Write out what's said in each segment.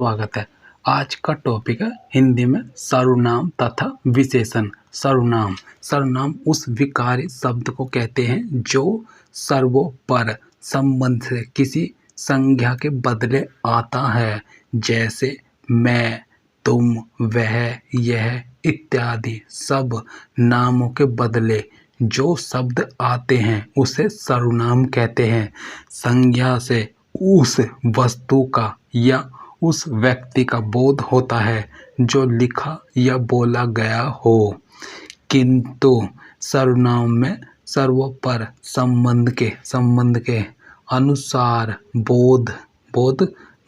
स्वागत है। आज का टॉपिक है हिंदी में सर्वनाम तथा विशेषण। सर्वनाम उस विकारी शब्द को कहते हैं जो सर्वोपर संबंध से किसी संज्ञा के बदले आता है, जैसे मैं, तुम, वह, यह इत्यादि सब नामों के बदले जो शब्द आते हैं उसे सर्वनाम कहते हैं। संज्ञा से उस वस्तु का या उस व्यक्ति का बोध होता है जो लिखा या बोला गया हो, किंतु सर्वनाम में सर्वोपर संबंध के अनुसार बोध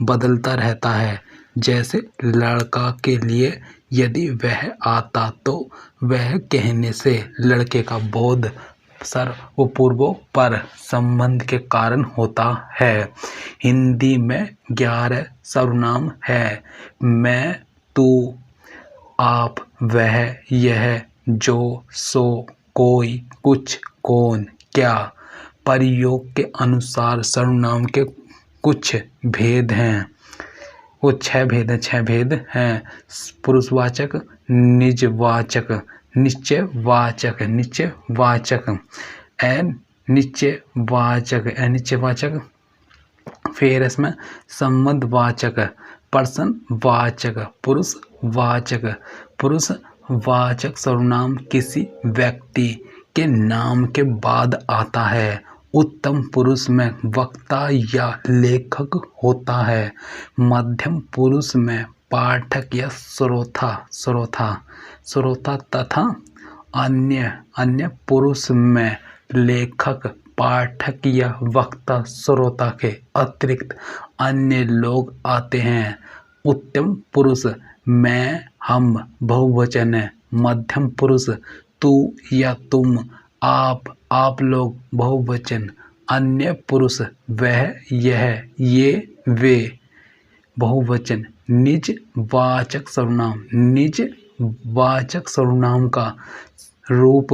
बदलता रहता है। जैसे लड़का के लिए यदि वह आता तो वह कहने से लड़के का बोध सर्वपूर्वोपर संबंध के कारण होता है। हिंदी में 11 सर्वनाम है। मैं, तू, आप, वह, यह, जो, सो, कोई, कुछ, कौन, क्या। प्रयोग के अनुसार सर्वनाम के कुछ भेद हैं। वो 6 भेद हैं। पुरुषवाचक, निजवाचक, निश्चयवाचक, अनिश्चयवाचक, फिर इसमें संबंधवाचक, प्रश्नवाचक, पुरुषवाचक सर्वनाम किसी व्यक्ति के नाम के बाद आता है। उत्तम पुरुष में वक्ता या लेखक होता है। मध्यम पुरुष में पाठक या श्रोता तथा अन्य पुरुष में लेखक, पाठक या वक्ता, श्रोता के अतिरिक्त अन्य लोग आते हैं। उत्तम पुरुष मैं, हम बहुवचन है। मध्यम पुरुष तू या तुम, आप लोग बहुवचन। अन्य पुरुष वह, यह, ये, वे बहुवचन। निजवाचक सर्वनाम का रूप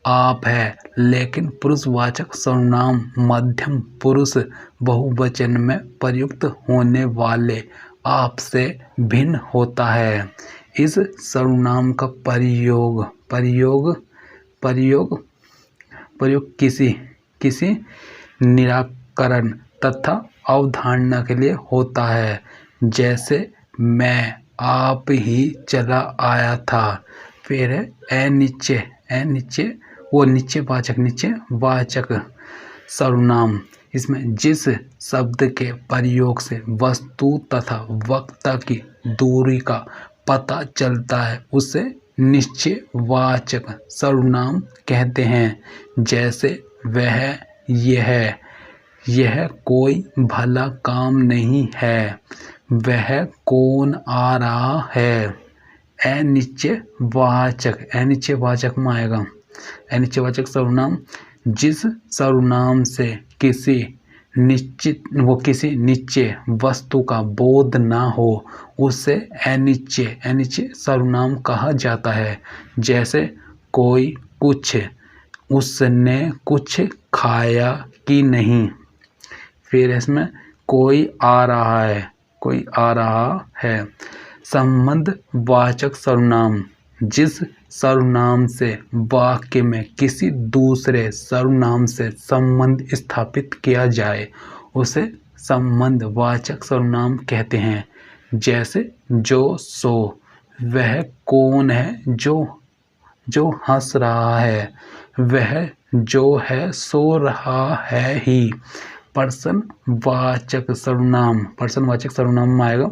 आप है, लेकिन पुरुषवाचक सर्वनाम मध्यम पुरुष बहुवचन में प्रयुक्त होने वाले आप से भिन्न होता है। इस सर्वनाम का प्रयोग किसी निराकरण तथा अवधारणा के लिए होता है। जैसे मैं आप ही चला आया था। फिर है निश्चय वो निश्चयवाचक सर्वनाम। इसमें जिस शब्द के प्रयोग से वस्तु तथा वक्ता की दूरी का पता चलता है उसे निश्चयवाचक सर्वनाम कहते हैं। जैसे वह, यह कोई भला काम नहीं है, वह कौन आ रहा है। अनिश्चयवाचक में आएगा। अनिश्चयवाचक सर्वनाम जिस सर्वनाम से किसी निश्चय वस्तु का बोध ना हो उसे अनिश्चय सर्वनाम कहा जाता है। जैसे कोई, कुछ, उसने कुछ खाया कि नहीं। फिर इसमें कोई आ रहा है। संबंधवाचक सर्वनाम जिस सर्वनाम से वाक्य में किसी दूसरे सर्वनाम से संबंध स्थापित किया जाए उसे संबंधवाचक सर्वनाम कहते हैं। जैसे जो, सो, वह कौन है जो हंस रहा है, वह जो है सो रहा है ही। प्रश्नवाचक सर्वनाम में आएगा।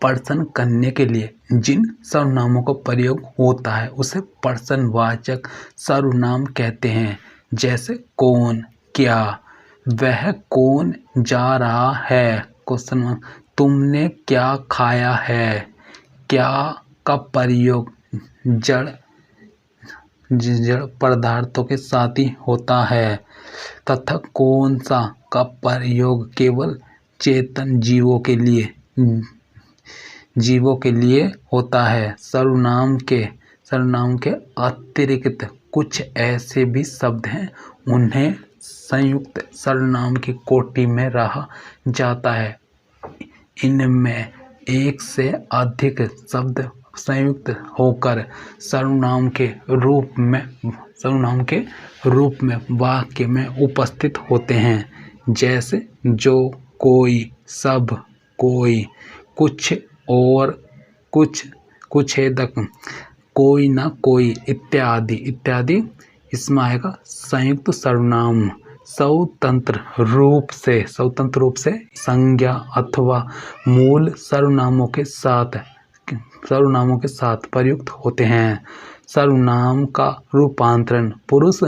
प्रश्न करने के लिए जिन सर्वनामों का प्रयोग होता है उसे प्रश्नवाचक सर्वनाम कहते हैं। जैसे कौन, क्या, वह कौन जा रहा है। क्वेश्चन, तुमने क्या खाया है। क्या का प्रयोग जड़ पदार्थों के साथ ही होता है तथा कौन सा का प्रयोग केवल चेतन जीवों के लिए होता है। सर्वनाम के अतिरिक्त कुछ ऐसे भी शब्द हैं उन्हें संयुक्त सर्वनाम की कोटि में रहा जाता है। इनमें एक से अधिक शब्द संयुक्त होकर सर्वनाम के रूप में वाक्य में उपस्थित होते हैं, जैसे जो, कोई, सब, कोई, कुछ और, कुछेदक, कोई न कोई इत्यादि इत्यादि। इसमें आएगा संयुक्त सर्वनाम स्वतंत्र रूप से संज्ञा अथवा मूल सर्वनामों के साथ प्रयुक्त होते हैं। सर्वनाम का रूपांतरण पुरुष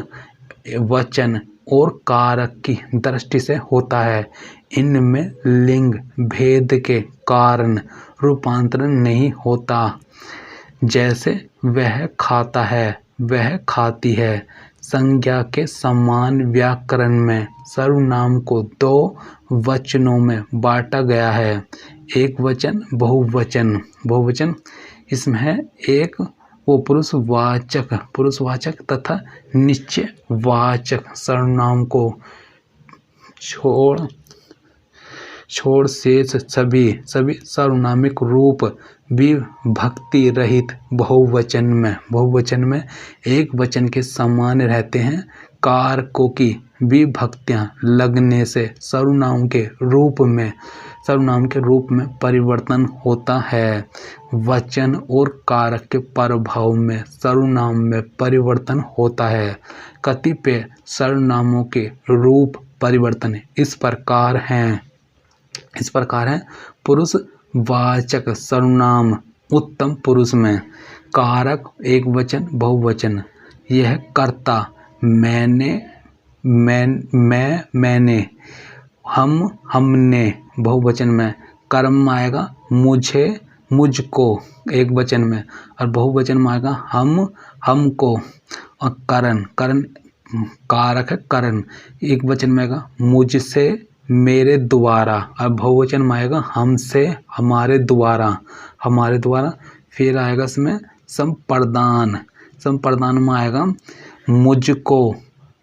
वचन और कारक की दृष्टि से होता है। इनमें लिंग भेद के कारण रूपांतरण नहीं होता, जैसे वह खाता है, वह खाती है। संज्ञा के समान व्याकरण में सर्वनाम को दो वचनों में बांटा गया है, एक वचन, बहुवचन। इसमें है एक वो पुरुषवाचक तथा निश्चयवाचक सर्वनाम को छोड़ शेष सभी सर्वनामिक रूप विभक्ति रहित बहुवचन में एक वचन के समान रहते हैं। कारकों की विभक्तियां लगने से सर्वनाम के रूप में परिवर्तन होता है। वचन और कारक के प्रभाव में सर्वनाम में परिवर्तन होता है। कतिपय सर्वनामों के रूप परिवर्तन इस प्रकार हैं। पुरुषवाचक सर्वनाम उत्तम पुरुष में कारक एक वचन, बहुवचन। यह कर्ता मैंने, मैंने, हम, हमने बहुवचन में। कर्म आएगा मुझे, मुझको एक वचन में, और बहुवचन में आएगा हम, हमको। और करण कारक है करण, एक वचन में आएगा मुझसे, मेरे द्वारा, और बहुवचन में आएगा हमसे, हमारे द्वारा। फिर आएगा इसमें संप्रदान में आएगा मुझको,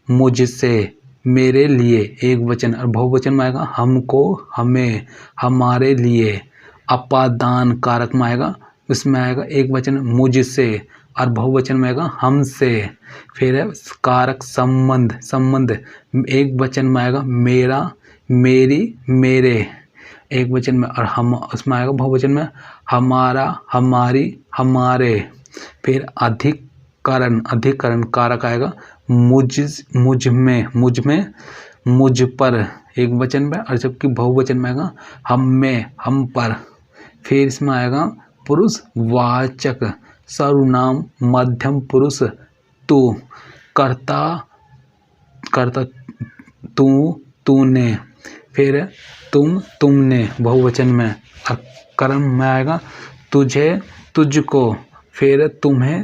मुझसे, मेरे लिए एक वचन, और बहुवचन में आएगा हमको, हमें, हमारे लिए। अपादान कारक में आएगा, उसमें आएगा एक वचन मुझसे, और बहुवचन में आएगा हमसे। फिर है कारक संबंध एक वचन में आएगा मेरा, मेरी, मेरे एक वचन में, और हम उसमें आएगा बहुवचन में हमारा, हमारी, हमारे। फिर अधिकरण कारक आएगा मुझ में, मुझ पर एक वचन में, और जबकि बहुवचन में आएगा हम में, हम पर। फिर इसमें आएगा पुरुषवाचक सर्वनाम मध्यम पुरुष तू, कर्ता तू, तूने। फिर तुम, तुमने बहुवचन में, और कर्म में आएगा तुझे, तुझको। फिर तुम्हें,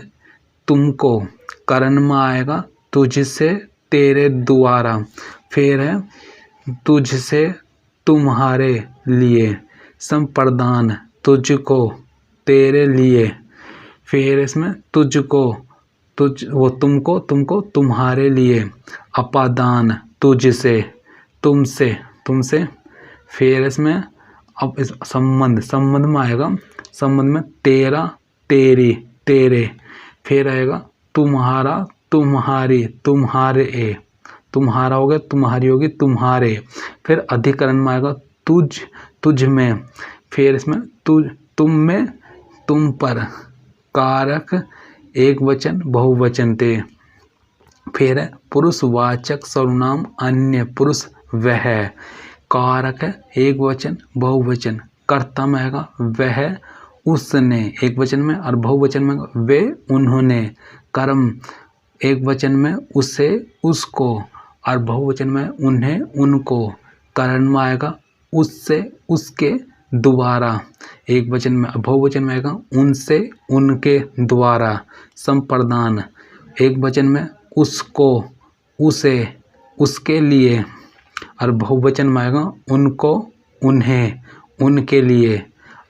तुमको। करण में आएगा तुझसे, तेरे द्वारा। फिर है तुझसे, तुम्हारे लिए। संप्रदान तुझको, तेरे लिए। फिर इसमें तुझको, तुमको, तुम्हारे लिए। अपादान तुझसे, तुमसे। फिर इसमें अब इस संबंध में आएगा, संबंध में तेरा, तेरी, तेरे। फिर आएगा तुम्हारा, तुम्हारी, तुम्हारे। तुम्हारा हो गया, तुम्हारी होगी, तुम्हारे। फिर अधिकरण में आएगा तुझ में। फिर इसमें तुम में, तुम पर। कारक एक वचन, बहुवचन थे। फिर पुरुषवाचक सर्वनाम अन्य पुरुष वह। कारक है एक वचन, बहुवचन। कर्ता में आएगा वह, उसने एक वचन में, और बहुवचन में वे, उन्होंने। कर्म एक वचन में उसे, उसको, और बहुवचन में उन्हें, उनको। करण में आएगा उससे, उसके द्वारा एक वचन में, बहुवचन में आएगा उनसे, उनके द्वारा। संप्रदान एक वचन में उसको, उसे, उसके लिए, और बहुवचन में आएगा उनको, उन्हें, उनके लिए।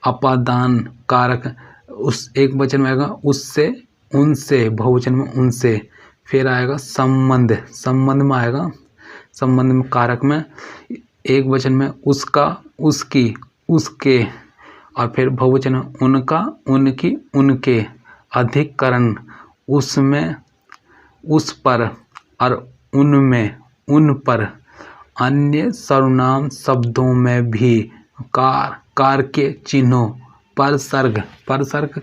अपादान कारक उस एक वचन में आएगा उससे, उनसे, बहुवचन में उनसे। फिर आएगा संबंध में आएगा, संबंध में कारक में एक वचन में उसका, उसकी, उसके, और फिर बहुवचन उनका, उनकी, उनके, अधिकरण उसमें, उस पर, और उनमें, उन पर। अन्य सर्वनाम शब्दों में भी कार के चिन्हों परसर्ग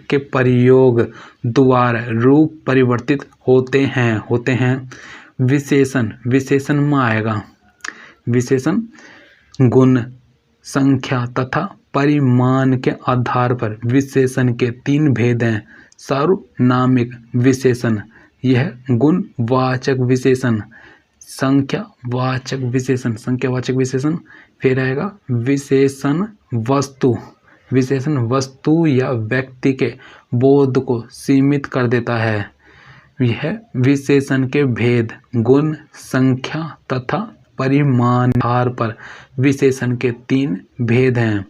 के प्रयोग द्वारा रूप परिवर्तित होते हैं। विशेषण में आएगा। विशेषण गुण, संख्या तथा परिमाण के आधार पर विशेषण के 3 भेद हैं। सर्वनामिक विशेषण, यह गुणवाचक विशेषण, संख्यावाचक विशेषण। फिर आएगा विशेषण वस्तु या व्यक्ति के बोध को सीमित कर देता है। यह विशेषण के भेद गुण, संख्या तथा परिमाण आधार पर विशेषण के 3 भेद हैं।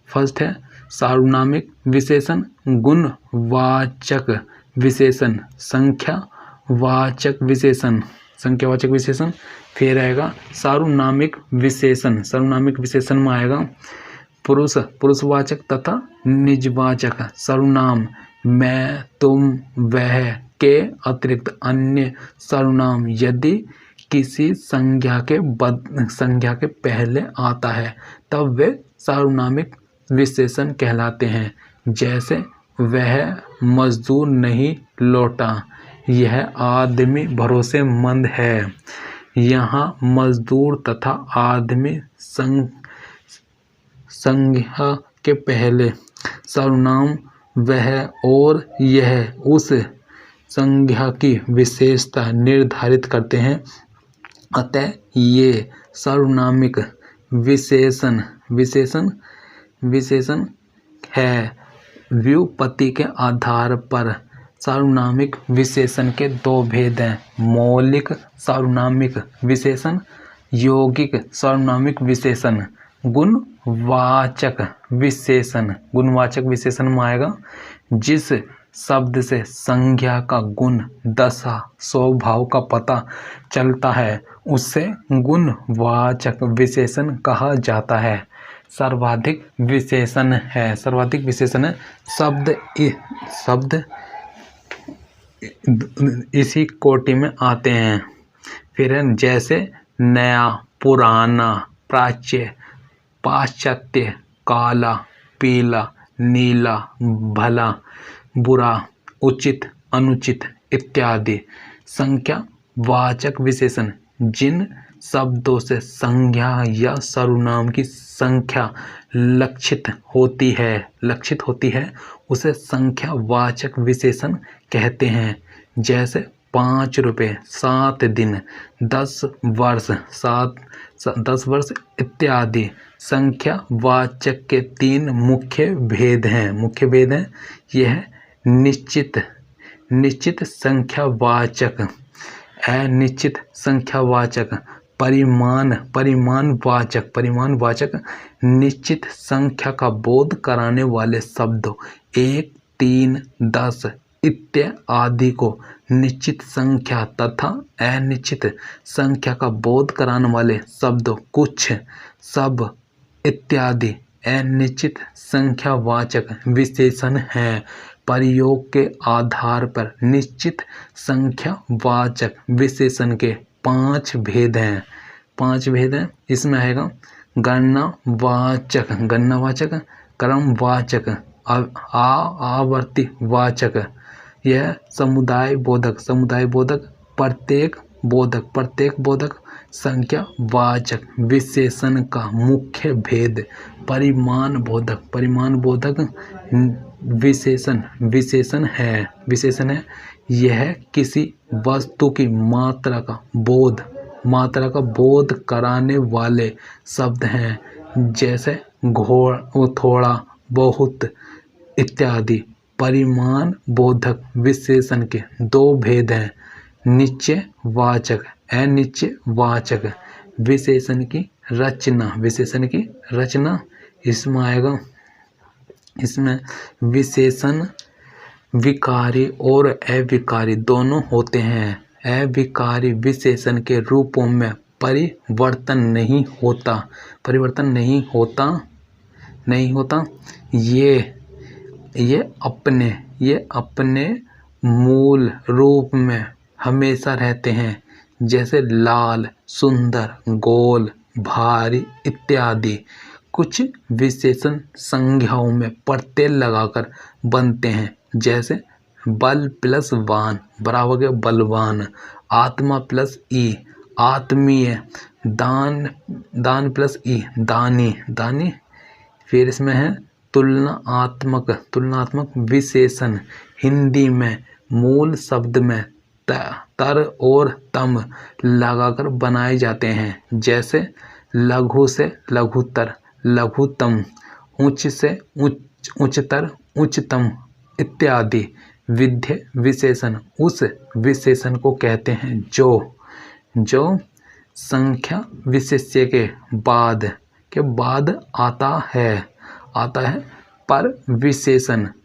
फर्स्ट है सार्वनामिक विशेषण, गुणवाचक विशेषण, संख्यावाचक विशेषण। फिर आएगा सार्वनामिक विशेषण में आएगा पुरुषवाचक तथा निजवाचक सर्वनाम, मैं, तुम, वह के अतिरिक्त अन्य सर्वनाम यदि किसी संज्ञा के पहले आता है तब वे सार्वनामिक विशेषण कहलाते हैं। जैसे वह मजदूर नहीं लौटा, यह आदमी भरोसेमंद है। यहाँ मजदूर तथा आदमी संज्ञा के पहले सर्वनाम वह और यह उस संज्ञा की विशेषता निर्धारित करते हैं। अतः ये सार्वनामिक विशेषण है। व्युत्पत्ति के आधार पर सार्वनामिक विशेषण के 2 भेद हैं। मौलिक सार्वनामिक विशेषण, यौगिक सार्वनामिक विशेषण। गुणवाचक विशेषण में आएगा जिस शब्द से संज्ञा का गुण, दशा, स्वभाव का पता चलता है उसे गुणवाचक विशेषण कहा जाता है। सर्वाधिक विशेषण है शब्द इसी कोटि में आते हैं। फिर जैसे नया, पुराना, प्राच्य, पाश्चात्य, काला, पीला, नीला, भला, बुरा, उचित, अनुचित इत्यादि। संख्यावाचक विशेषण, जिन शब्दों से संज्ञा या सर्वनाम की संख्या लक्षित होती है उसे संख्यावाचक विशेषण कहते हैं। जैसे 5 रुपये, 7 दिन, 10 वर्ष इत्यादि। संख्यावाचक के 3 मुख्य भेद हैं। यह निश्चित संख्यावाचक, अनिश्चित संख्यावाचक, परिमाणवाचक। निश्चित संख्या का बोध कराने वाले शब्दों 1, 3, 10 इत्यादि को निश्चित संख्या तथा अनिश्चित संख्या का बोध कराने वाले शब्दों कुछ, सब इत्यादि अनिश्चित संख्यावाचक विशेषण हैं। प्रयोग के आधार पर निश्चित संख्यावाचक विशेषण के 5 भेद हैं। इसमें आएगा गणनावाचक, क्रमवाचक, आवर्तीवाचक, यह समुदाय बोधक, प्रत्येक बोधक। संख्यावाचक विशेषण का मुख्य भेद परिमाण बोधक विशेषण है। यह किसी वस्तु की मात्रा का बोध कराने वाले शब्द हैं। जैसे थोड़ा, बहुत इत्यादि। परिमाण बोधक विशेषण के 2 भेद हैं। निश्चयवाचक, अनिश्चयवाचक। विशेषण की रचना इसमें आएगा। इसमें विशेषण विकारी और अविकारी दोनों होते हैं। अविकारी विशेषण के रूपों में परिवर्तन नहीं होता नहीं होता। ये अपने मूल रूप में हमेशा रहते हैं, जैसे लाल, सुंदर, गोल, भारी इत्यादि। कुछ विशेषण संज्ञाओं में प्रत्यय लगाकर बनते हैं, जैसे बल प्लस वान बराबर के बलवान, आत्मा प्लस ई आत्मीय, दान प्लस ई दानी दानी। फिर इसमें है तुलनात्मक विशेषण हिंदी में मूल शब्द में तर और तम लगाकर बनाए जाते हैं, जैसे लघु से लघुतर, लघुतम, उच्च से उच्चतर, उच्चतम इत्यादि। विधेय विशेषण उस विशेषण को कहते हैं जो संख्या विशेष्य के बाद आता है। पर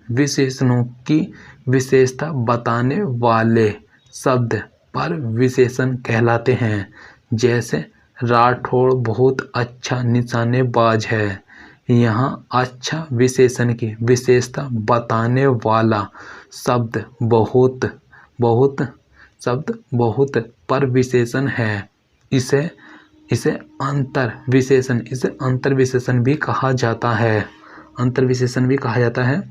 विशेषणों की विशेषता बताने वाले शब्द पर विशेषण कहलाते हैं, जैसे राठौड़ बहुत अच्छा निशानेबाज है। यहाँ अच्छा विशेषण की विशेषता बताने वाला शब्द बहुत पर विशेषण है। इसे अंतर विशेषण भी कहा जाता है।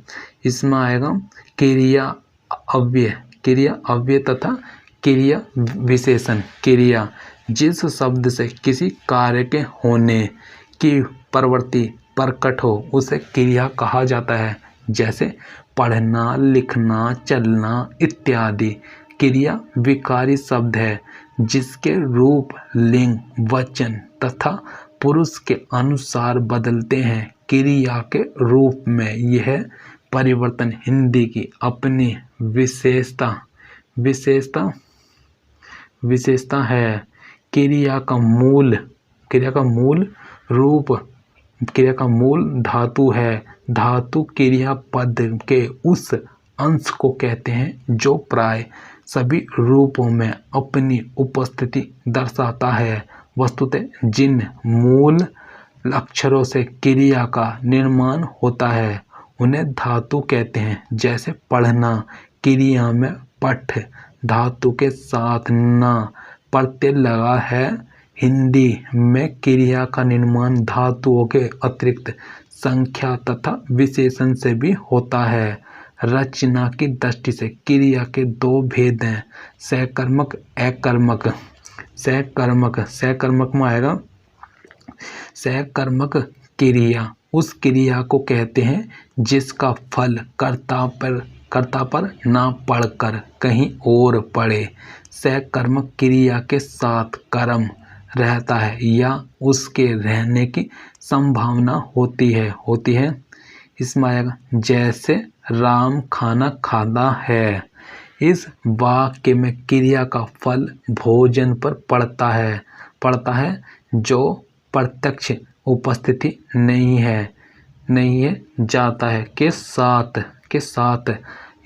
इसमें आएगा क्रिया अव्यय तथा क्रिया विशेषण। क्रिया जिस शब्द से किसी कार्य के होने की प्रवृत्ति प्रकट हो उसे क्रिया कहा जाता है, जैसे पढ़ना, लिखना, चलना इत्यादि। क्रिया विकारी शब्द है जिसके रूप लिंग, वचन तथा पुरुष के अनुसार बदलते हैं। क्रिया के रूप में यह परिवर्तन हिंदी की अपनी विशेषता है। क्रिया का मूल धातु है। धातु क्रियापद के उस अंश को कहते हैं जो प्राय सभी रूपों में अपनी उपस्थिति दर्शाता है। वस्तुतः जिन मूल अक्षरों से क्रिया का निर्माण होता है उन्हें धातु कहते हैं, जैसे पढ़ना। क्रिया में पठ धातु के साथ ना प्रत्यय लगा है। हिंदी में क्रिया का निर्माण धातुओं के अतिरिक्त संख्या तथा विशेषण से भी होता है। रचना की दृष्टि से क्रिया के दो भेद हैं, सकर्मक, अकर्मक। सकर्मक में आएगा सकर्मक क्रिया उस क्रिया को कहते हैं जिसका फल कर्ता पर ना पढ़कर कहीं और पड़े। सकर्मक क्रिया के साथ कर्म रहता है या उसके रहने की संभावना होती है। इसमें आएगा जैसे राम खाना खाता है। इस वाक्य में क्रिया का फल भोजन पर पड़ता है जो प्रत्यक्ष उपस्थिति नहीं है जाता है के साथ।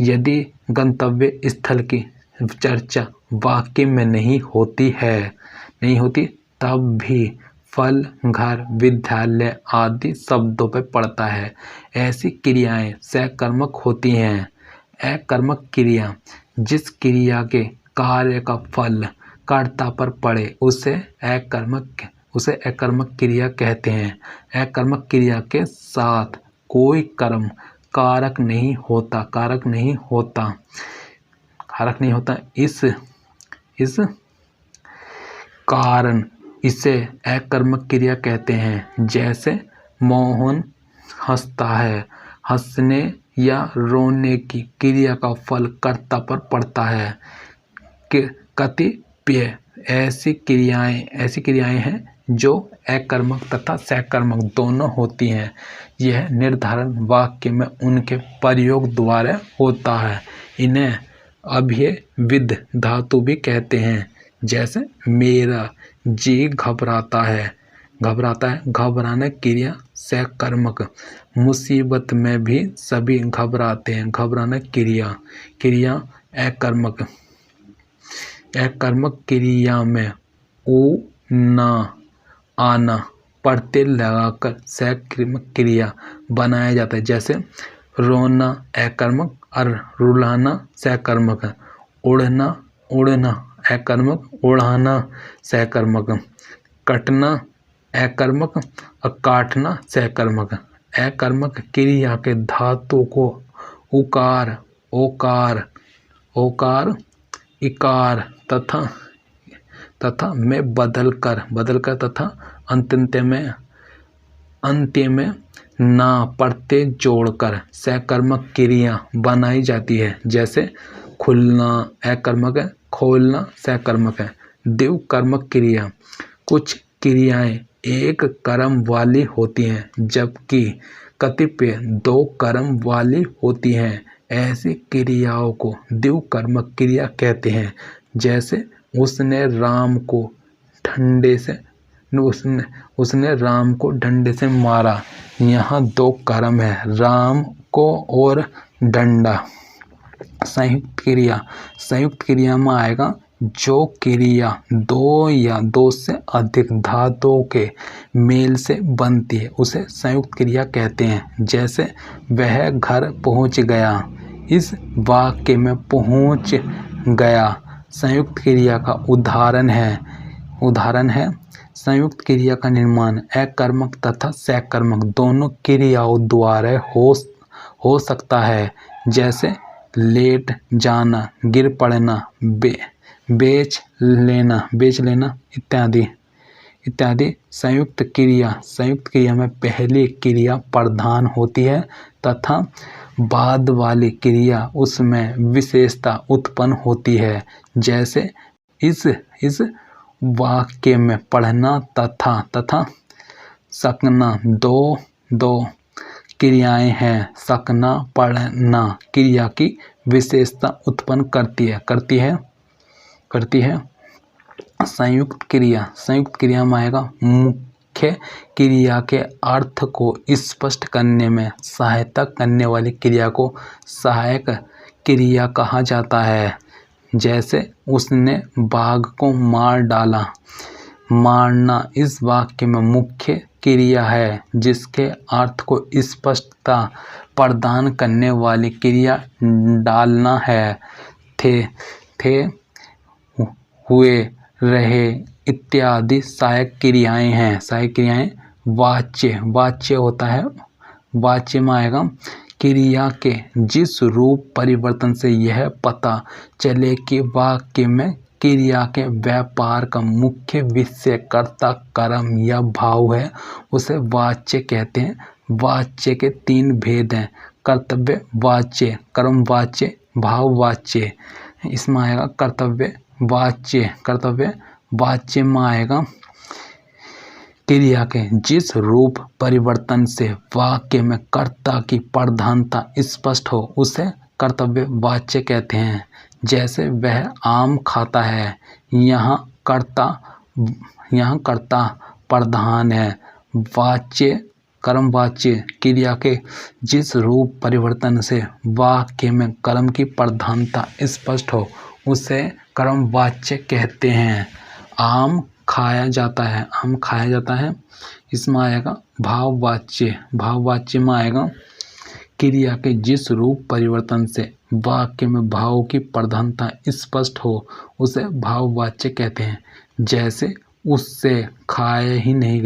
यदि गंतव्य स्थल की चर्चा वाक्य में नहीं होती तब भी फल घर, विद्यालय आदि शब्दों पर पड़ता है। ऐसी क्रियाएं सकर्मक होती हैं। अकर्मक क्रिया जिस क्रिया के कार्य का फल कर्ता पर पड़े उसे अकर्मक क्रिया कहते हैं। अकर्मक क्रिया के साथ कोई कर्म कारक नहीं होता। इस कारण इसे अकर्मक क्रिया कहते हैं। जैसे मोहन हंसता है। हंसने या रोने की क्रिया का फल कर्ता पर पड़ता है। कतिपय ऐसी क्रियाएं हैं जो अकर्मक तथा सकर्मक दोनों होती हैं। यह निर्धारण वाक्य में उनके प्रयोग द्वारा होता है। इन्हें अभ्ययविध धातु भी कहते हैं, जैसे मेरा जी घबराता है। घबराना क्रिया सकर्मक। मुसीबत में भी सभी घबराते हैं। घबराना क्रिया अकर्मक। अकर्मक क्रिया में ऊ, ना, आना प्रत्यय लगाकर सकर्मक क्रिया बनाया जाता है। जैसे रोना अकर्मक और रुलाना सकर्मक, उड़ना उड़ना अकर्मक, उड़ाना सकर्मक, कटना अकर्मक और काटना सकर्मक। अकर्मक क्रिया के धातु को उकार, ओकार, ओकार, इकार तथा में बदलकर तथा अंत्य में ना प्रत्यय जोड़कर सकर्मक क्रिया बनाई जाती है। जैसे खुलना अकर्मक है, खोलना सकर्मक है। द्विकर्मक क्रिया, कुछ क्रियाएं एक कर्म वाली होती हैं जबकि कतिपय दो कर्म वाली होती हैं। ऐसी क्रियाओं को द्विकर्मक क्रिया कहते हैं। जैसे उसने राम को डंडे से मारा। यहाँ दो कर्म है, राम को और डंडा। संयुक्त क्रिया में आएगा जो क्रिया दो या दो से अधिक धातुओं के मेल से बनती है उसे संयुक्त क्रिया कहते हैं। जैसे वह घर पहुंच गया। इस वाक्य में पहुंच गया संयुक्त क्रिया का उदाहरण है। संयुक्त क्रिया का निर्माण अकर्मक तथा सकर्मक दोनों क्रियाओं द्वारा हो सकता है। जैसे लेट जाना, गिर पड़ना, बेच लेना इत्यादि। संयुक्त क्रिया में पहली क्रिया प्रधान होती है तथा बाद वाली क्रिया उसमें विशेषता उत्पन्न होती है। जैसे इस वाक्य में पढ़ना तथा सकना दो क्रियाएं हैं। सकना पढ़ना क्रिया की विशेषता उत्पन्न करती है। संयुक्त क्रिया में आएगा मुख्य क्रिया के अर्थ को स्पष्ट करने में सहायता करने वाली क्रिया को सहायक क्रिया कहा जाता है। जैसे उसने बाघ को मार डाला। मारना इस वाक्य में मुख्य क्रिया है जिसके अर्थ को स्पष्टता प्रदान करने वाली क्रिया डालना है। थे हुए, रहे इत्यादि सहायक क्रियाएं हैं। सहायक क्रियाएं वाच्य होता है। वाच्य में आएगा क्रिया के जिस रूप परिवर्तन से यह पता चले कि वाक्य में क्रिया के व्यापार का मुख्य विषय कर्ता कर्म या भाव है उसे वाच्य कहते हैं। वाच्य के तीन भेद हैं, कर्तव्य वाच्य, कर्म वाच्य, भाव वाच्य। इसमें आएगा कर्तव्य वाच्य में आएगा क्रिया के जिस रूप परिवर्तन से वाक्य में कर्ता की प्रधानता स्पष्ट हो उसे कर्तव्य वाच्य कहते हैं। जैसे वह आम खाता है। यहाँ कर्ता प्रधान है। कर्म वाच्य क्रिया के जिस रूप परिवर्तन से वाक्य में कर्म की प्रधानता स्पष्ट हो उसे कर्म वाच्य कहते हैं। आम खाया जाता है। इसमें आएगा भाव वाच्य में आएगा क्रिया के जिस रूप परिवर्तन से वाक्य में भाव की प्रधानता स्पष्ट हो उसे भाव वाच्य कहते हैं। जैसे उससे खाया ही नहीं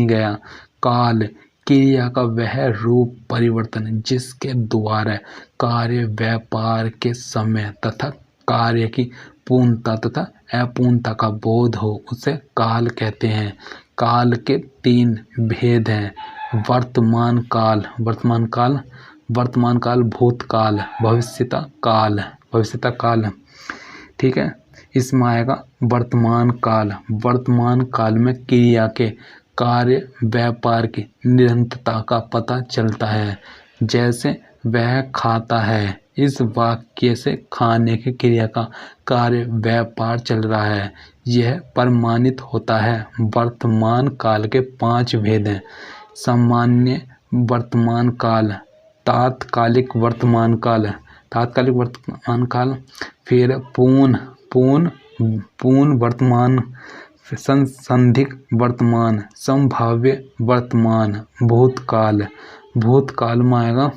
गया। काल क्रिया का वह रूप परिवर्तन जिसके द्वारा कार्य व्यापार के समय तथा कार्य की पूर्णता तथा अपूर्णता का बोध हो उसे काल कहते हैं। काल के तीन भेद हैं, वर्तमान काल, भूतकाल, भविष्यता काल। ठीक है। इसमें आएगा वर्तमान काल में क्रिया के कार्य व्यापार की निरंतरता का पता चलता है। जैसे वह खाता है। इस वाक्य से खाने की क्रिया का कार्य व्यापार चल रहा है, यह प्रमाणित होता है। वर्तमान काल के 5 भेद हैं, सामान्य वर्तमान काल, तात्कालिक वर्तमान काल, फिर पूर्ण वर्तमान संदिग्ध वर्तमान, संभाव्य वर्तमान, भूतकाल। भूतकाल में आएगा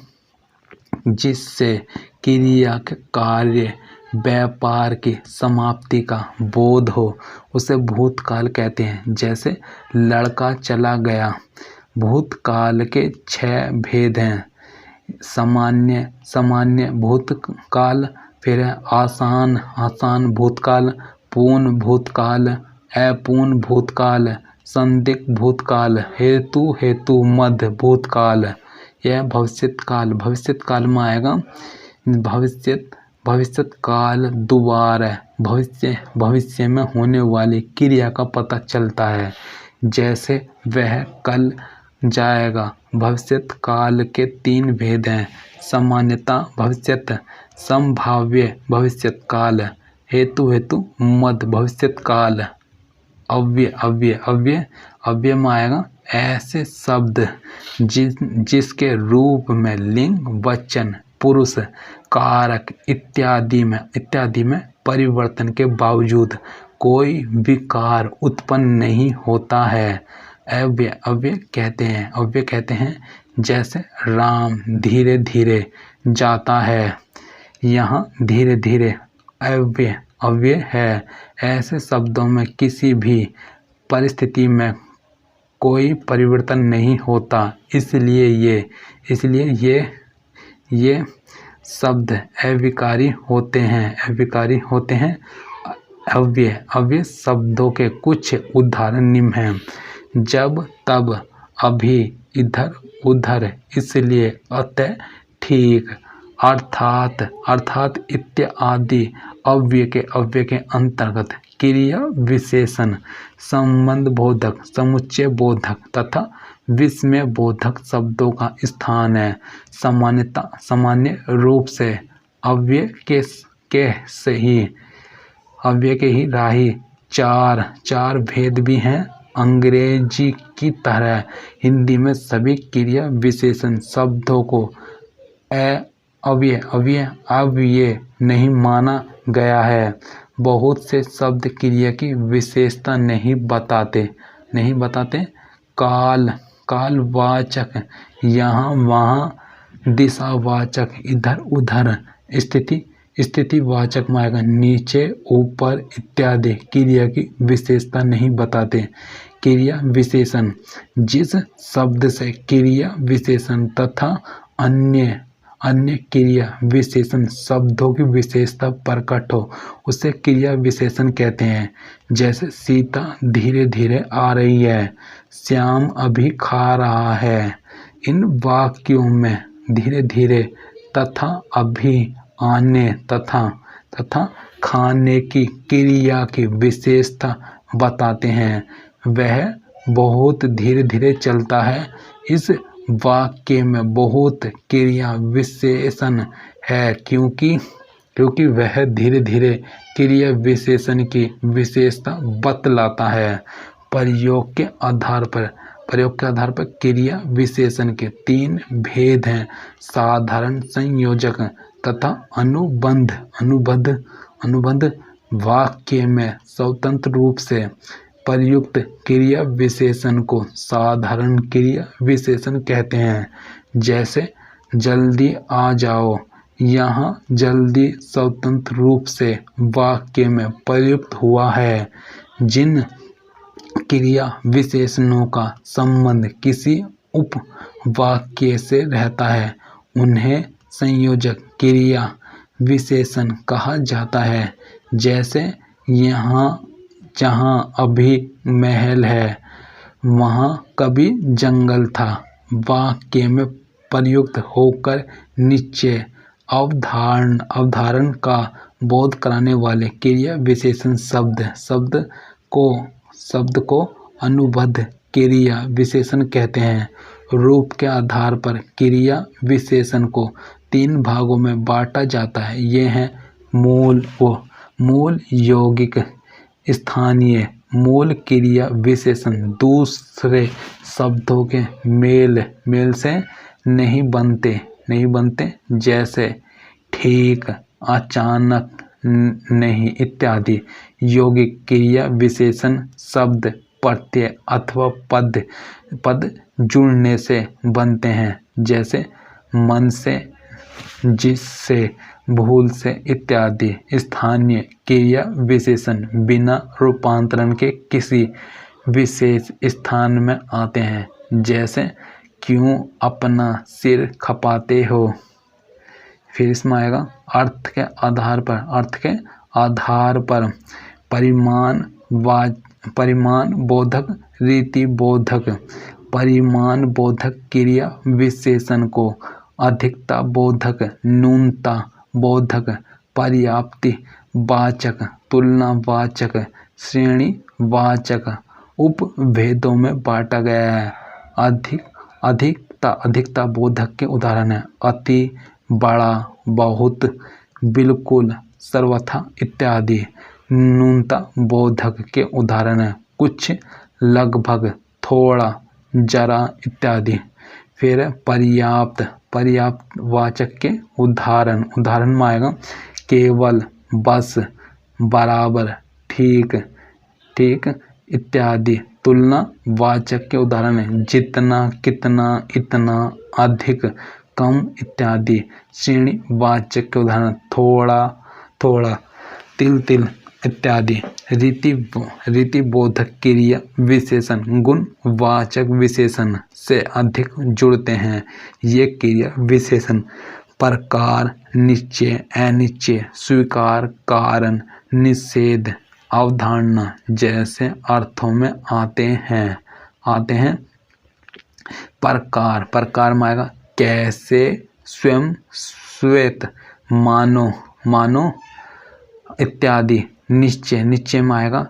जिससे क्रिया के कार्य व्यापार की समाप्ति का बोध हो उसे भूतकाल कहते हैं। जैसे लड़का चला गया। भूतकाल के 6 भेद हैं। सामान्य भूतकाल, फिर है आसान भूतकाल, पूर्ण भूतकाल, अपूर्ण भूतकाल, संदिग्ध भूतकाल, हेतु मध्य भूतकाल। यह भविष्यत काल में आएगा भविष्यत काल दोबारा भविष्य में होने वाली क्रिया का पता चलता है। जैसे वह कल जाएगा। भविष्यत काल के 3 भेद हैं। सामान्यता भविष्यत, संभाव्य भविष्यत काल, हेतु मध्य भविष्यत काल। अव्यय में आएगा ऐसे शब्द जिसके रूप में लिंग, वचन, पुरुष, कारक इत्यादि में परिवर्तन के बावजूद कोई विकार उत्पन्न नहीं होता है। अव्यय कहते हैं जैसे राम धीरे धीरे जाता है। यहाँ धीरे धीरे अव्यय है। ऐसे शब्दों में किसी भी परिस्थिति में कोई परिवर्तन नहीं होता, इसलिए ये शब्द अविकारी होते हैं। अव्यय शब्दों के कुछ उदाहरण निम्न हैं। जब, तब, अभी, इधर, उधर, इसलिए, अतः, ठीक, अर्थात इत्यादि अव्यय के अंतर्गत क्रिया विशेषण, संबंध बोधक, समुच्चय बोधक तथा विस्मय बोधक शब्दों का स्थान है। सामान्य रूप से अव्यय के ही राही 4 भेद भी हैं। अंग्रेजी की तरह हिंदी में सभी क्रिया विशेषण शब्दों को अव्यय नहीं माना गया है। बहुत से शब्द क्रिया की विशेषता नहीं बताते। कालवाचक, यहाँ वहाँ, दिशावाचक, इधर उधर, स्थितिवाचक में आएगा नीचे ऊपर इत्यादि क्रिया की विशेषता नहीं बताते। क्रिया विशेषण, जिस शब्द से क्रिया विशेषण तथा अन्य क्रिया विशेषण शब्दों की विशेषता प्रकट हो उसे क्रिया विशेषण कहते हैं। जैसे सीता धीरे धीरे आ रही है, श्याम अभी खा रहा है। इन वाक्यों में धीरे धीरे तथा अभी, आने तथा खाने की क्रिया की विशेषता बताते हैं। वह बहुत धीरे धीरे चलता है। इस वाक्य में बहुत क्रिया विशेषण है क्योंकि वह धीरे धीरे क्रिया विशेषण की विशेषता बतलाता है। प्रयोग के आधार पर क्रिया विशेषण के 3 भेद हैं। साधारण, संयोजक तथा अनुबंध वाक्य में स्वतंत्र रूप से प्रयुक्त क्रिया विशेषण को साधारण क्रिया विशेषण कहते हैं। जैसे जल्दी आ जाओ, यहाँ जल्दी स्वतंत्र रूप से वाक्य में प्रयुक्त हुआ है। जिन क्रिया विशेषणों का संबंध किसी उपवाक्य से रहता है उन्हें संयोजक क्रिया विशेषण कहा जाता है। जैसे यहाँ जहाँ अभी महल है वहाँ कभी जंगल था। वाक्य में प्रयुक्त होकर नीचे अवधारण का बोध कराने वाले क्रिया विशेषण शब्द को अनुबंध क्रिया विशेषण कहते हैं। रूप के आधार पर क्रिया विशेषण को 3 भागों में बांटा जाता है। ये हैं मूल, यौगिक, स्थानीय। मूल क्रिया विशेषण दूसरे शब्दों के मेल से नहीं बनते। जैसे ठीक, अचानक, नहीं इत्यादि। यौगिक क्रिया विशेषण शब्द प्रत्यय अथवा पद जुड़ने से बनते हैं, जैसे मन से, जिससे, भूल से इत्यादि। स्थानीय क्रिया विशेषण बिना रूपांतरण के किसी विशेष स्थान में आते हैं, जैसे क्यों अपना सिर खपाते हो। फिर इसमें आएगा अर्थ के आधार पर परिमाण बोधक, रीति बोधक। परिमाण बोधक क्रिया विशेषण को अधिकता बोधक, न्यूनता बोधक, पर्याप्ति वाचक, तुलना वाचक, श्रेणी वाचक उपभेदों में बांटा गया है। अधिकता बोधक के उदाहरण है अति, बड़ा, बहुत, बिल्कुल, सर्वथा इत्यादि। न्यूनता बोधक के उदाहरण है कुछ, लगभग, थोड़ा, जरा इत्यादि। फिर पर्याप्त वाचक के उदाहरण में आएगा केवल, बस, बराबर, ठीक इत्यादि। तुलना वाचक के उदाहरण है जितना, कितना, इतना, अधिक, कम इत्यादि। श्रेणी वाचक के उदाहरण थोड़ा, तिल इत्यादि। रीति बोधक क्रिया विशेषण गुण वाचक विशेषण से अधिक जुड़ते हैं। ये क्रिया विशेषण प्रकार, निश्चय, अनिश्चय, स्वीकार, कारण, निषेध, अवधारणा जैसे अर्थों में आते हैं। प्रकार में आएगा कैसे, स्वयं, श्वेत, मानो इत्यादि। निश्चय में आएगा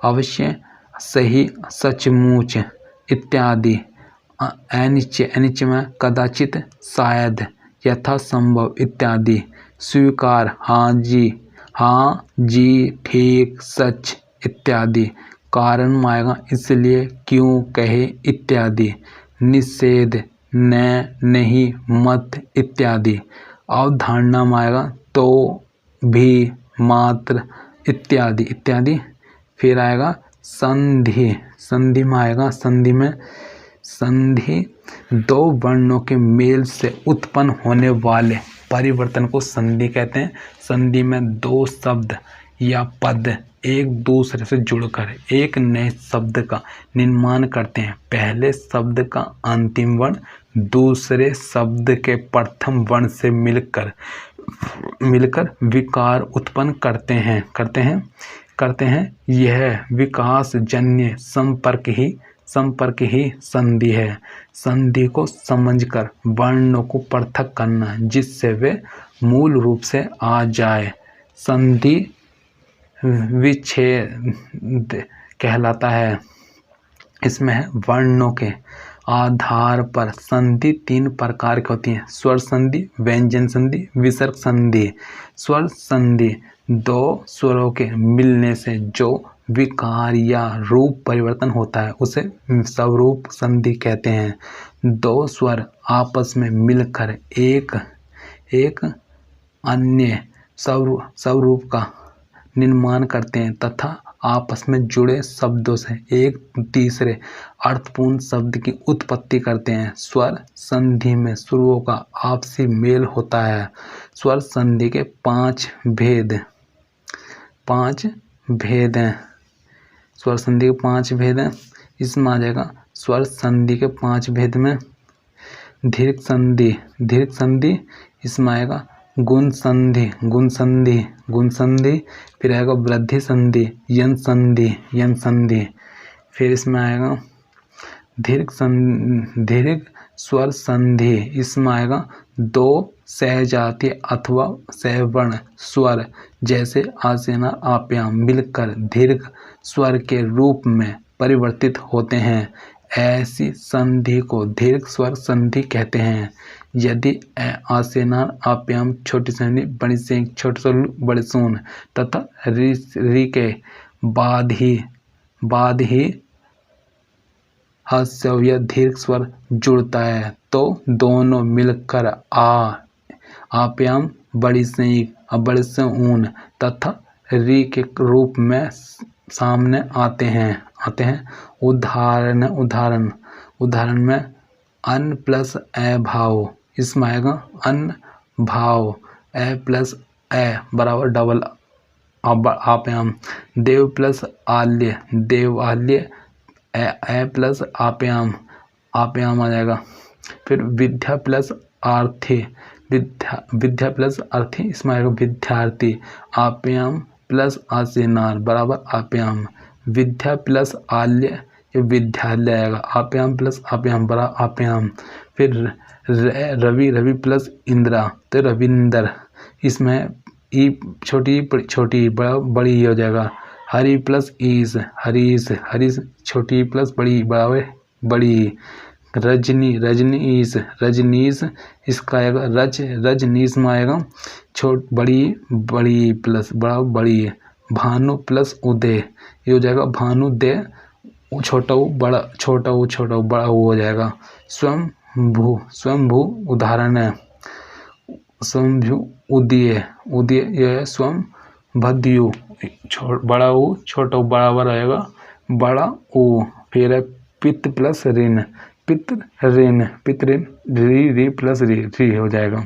अवश्य, सही, सचमुच इत्यादि। अनिश्चय में कदाचित, शायद, यथासंभव इत्यादि। स्वीकार हाँ जी, ठीक, सच इत्यादि। कारण में आएगा इसलिए, क्यों, कहे इत्यादि। निषेध नहीं, मत इत्यादि। अवधारणा में आएगा तो, भी, मात्र इत्यादि। फिर आएगा संधि में आएगा संधि दो वर्णों के मेल से उत्पन्न होने वाले परिवर्तन को संधि कहते हैं। संधि में दो शब्द या पद एक दूसरे से जुड़कर एक नए शब्द का निर्माण करते हैं। पहले शब्द का अंतिम वर्ण दूसरे शब्द के प्रथम वर्ण से मिलकर विकार उत्पन्न करते हैं। यह विकास जन्य संपर्क ही संधि है। संधि को समझकर वर्णों को पृथक करना जिससे वे मूल रूप से आ जाए संधि विच्छेद कहलाता है। इसमें वर्णों के आधार पर संधि तीन प्रकार की होती है: स्वर संधि, व्यंजन संधि, विसर्ग संधि। स्वर संधि दो स्वरों के मिलने से जो विकार या रूप परिवर्तन होता है उसे स्वरूप संधि कहते हैं। दो स्वर आपस में मिलकर एक अन्य स्वरूप का निर्माण करते हैं तथा आपस में जुड़े शब्दों से एक तीसरे अर्थपूर्ण शब्द की उत्पत्ति करते हैं। स्वर संधि में स्वरों का आपसी मेल होता है। स्वर संधि के पांच भेद हैं। स्वर संधि के पांच भेद हैं। इसमें आ जाएगा स्वर संधि के पांच भेद में दीर्घ संधि, इसमें आएगा गुण संधि, फिर आएगा वृद्धि संधि, यन संधि, फिर इसमें आएगा दीर्घ स्वर संधि। इसमें आएगा दो सहजातीय अथवा सहवर्ण स्वर जैसे आसेना आप्याम मिलकर दीर्घ स्वर के रूप में परिवर्तित होते हैं। ऐसी संधि को दीर्घ स्वर संधि कहते हैं। यदि आसेनार आप्याम छोटी संधि बड़ी से छोटे सोल बड़े सोन तथा री के बाद ही हास्य या दीर्घ स्वर जुड़ता है तो दोनों मिलकर आप्याम बड़ी सींग, अब बड़े से ऊन, तथा री के रूप में सामने आते हैं। उदाहरण में अन प्लस ए भाव, इसमें आएगा अन भाव, ए प्लस ए बराबर डबल आप्याम। देव प्लस आल्य, देवाल्य, ए प्लस आप्याम आ जाएगा। फिर विद्या प्लस आर्थी, विद्या प्लस अर्थी, इसमें आएगा विद्यार्थी, आप्याम प्लस आसेनार बराबर आप्याम। विद्या प्लस आल्य, ये विद्यालय आएगा, आप्याम प्लस आप्याम बराबर आप्याम। फिर रवि प्लस इंद्रा, तो रविंदर, इसमें ई छोटी बड़ी हो जाएगा। हरि प्लस ईस, हरीश छोटी प्लस बड़ी बराबर बड़ी। रजनीश, इसका आएगा रजनीश में आएगा बड़ी प्लस बड़ा बड़ी। भानु प्लस उदय, ये हो जाएगा भानुदय, छोटा बड़ा हो जाएगा। स्वयंभू उदाहरण है, स्वयंभू उदय, यह है स्वयंभू, बड़ा ऊ छोटा ऊ बराबर आएगा बड़ा ऊ। फिर है पित प्लस ऋण, पितृ ऋण, री प्लस री हो जाएगा।